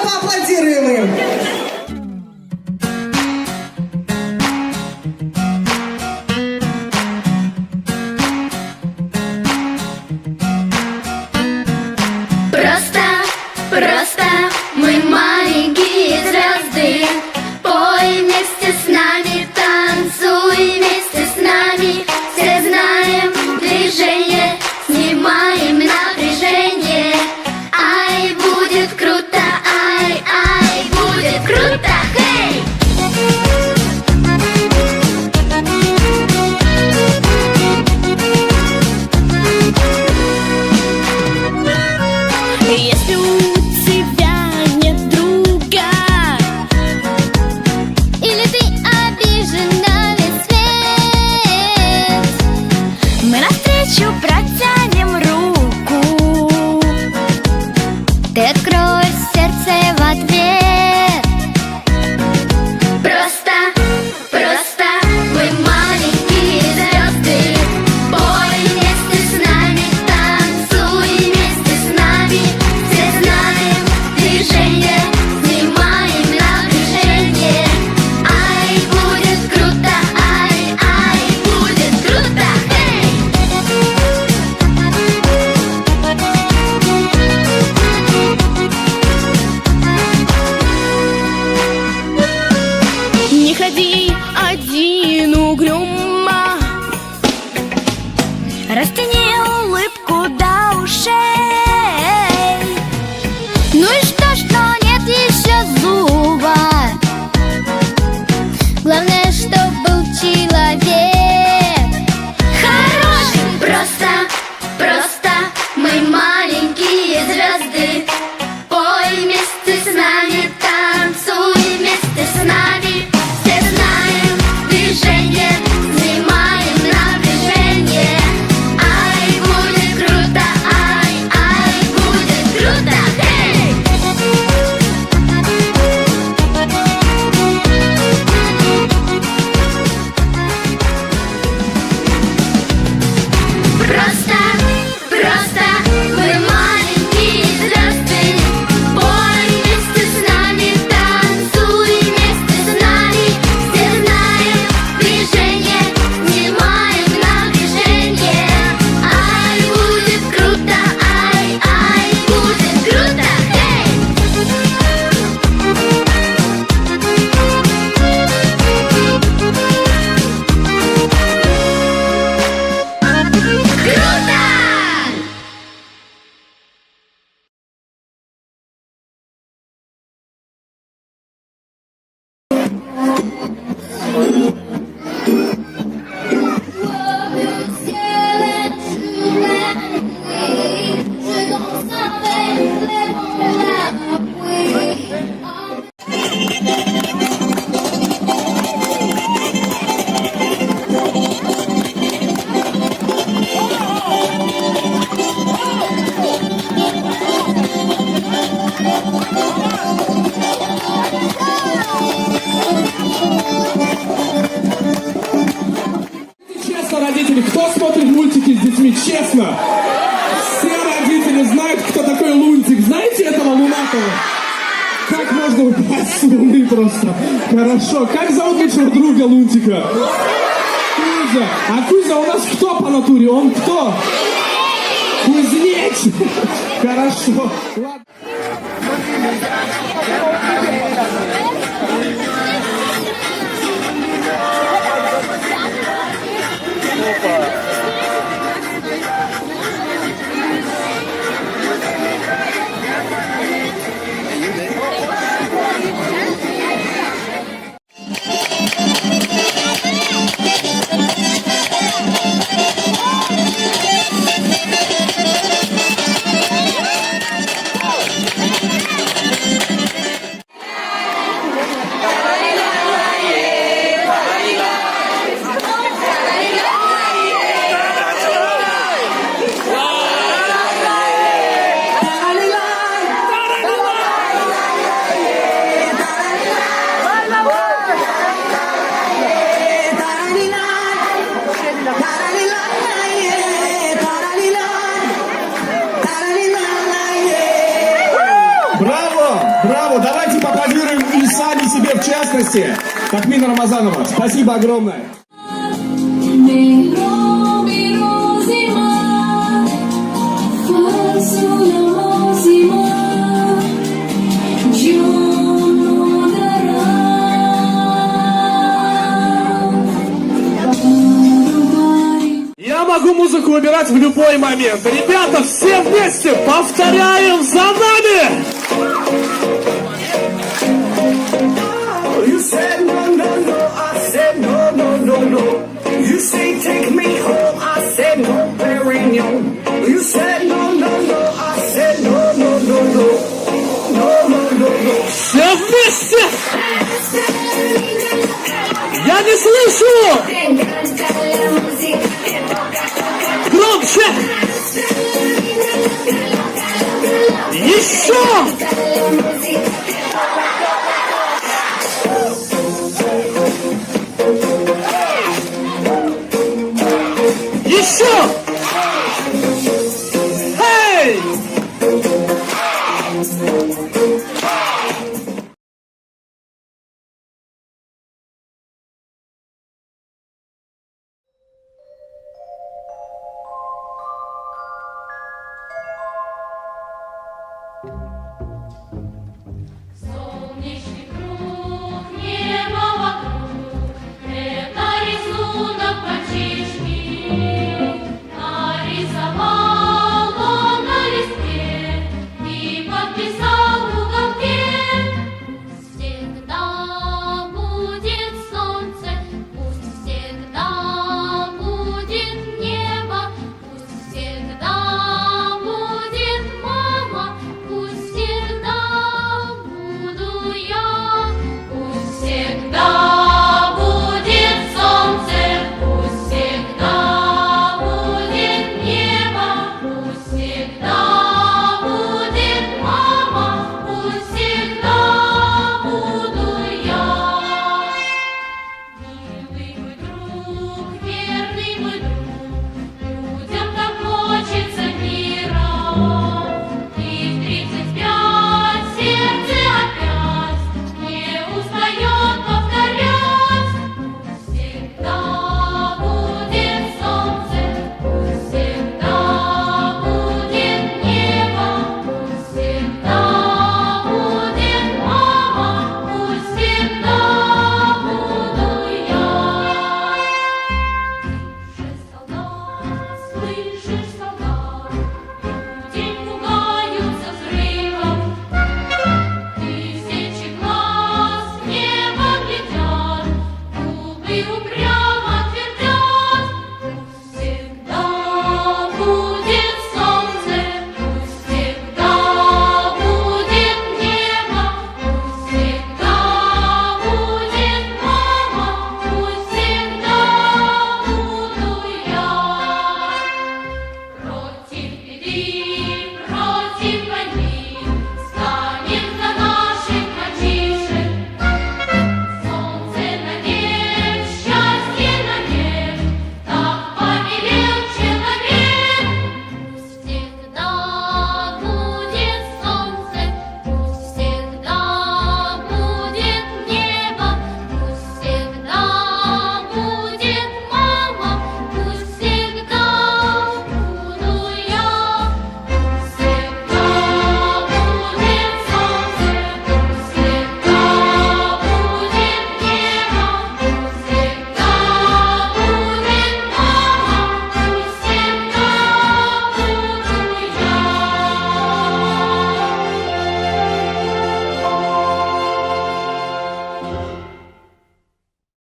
поаплодируем им. Просто мы маленькие звезды. Пой вместе с нами, танцуй вместе с нами. Все знаем движение, снимаем напряжение. Ай, будет круто, ай, ай, будет круто, хей! Если у тебя нет друга, или ты обижен на весь свет, мы навстречу протянем руку. Ты откроешь сердце в ответ. Просто мы маленькие звезды. Пой вместе с нами, танцуй вместе с нами. Все знаем движение, снимаем напряжение. Ай, будет круто, ай, ай, будет круто, хей! Не ходи один угрюмо, растяни улыбку до ушей. Ну и что нет еще зуба? Главное, чтоб был человек хороший. Просто мы маленькие звезды. Пой вместе с нами, танцуй вместе с нами. Все знаем движение, снимаем напряжение. Ай, будет круто, ай, будет круто, хей! Просто мы маленькие звезды. Пой вместе с нами, танцуй вместе с нами. Все знаем движение, снимаем напряжение. Ай, будет круто, ай, будет круто, хей! Круто! Честно, родители, кто смотрит мультики с детьми? Честно! Все родители знают, кто такой Лунтик. Знаете этого Лунатого? Как можно упасть с Луны просто? Хорошо. Как зовут лучшего друга Лунтика? Кузя. А Кузя у нас кто по натуре? Он кто? Кузнец. Хорошо. Ладно. Браво! Давайте поаплодируем и сами себе в частности. Такмина Рамазанова, спасибо огромное. Я могу музыку выбирать в любой момент. Ребята, все вместе повторяем за нами! You said no, no, no, I said no, no, no, no. You say take me home, I said no, Perignon. You said no, no, no, I said no, no, no, no. No, no, no, no. Все вместе! Я не слышу! Громче! Еще! Еще!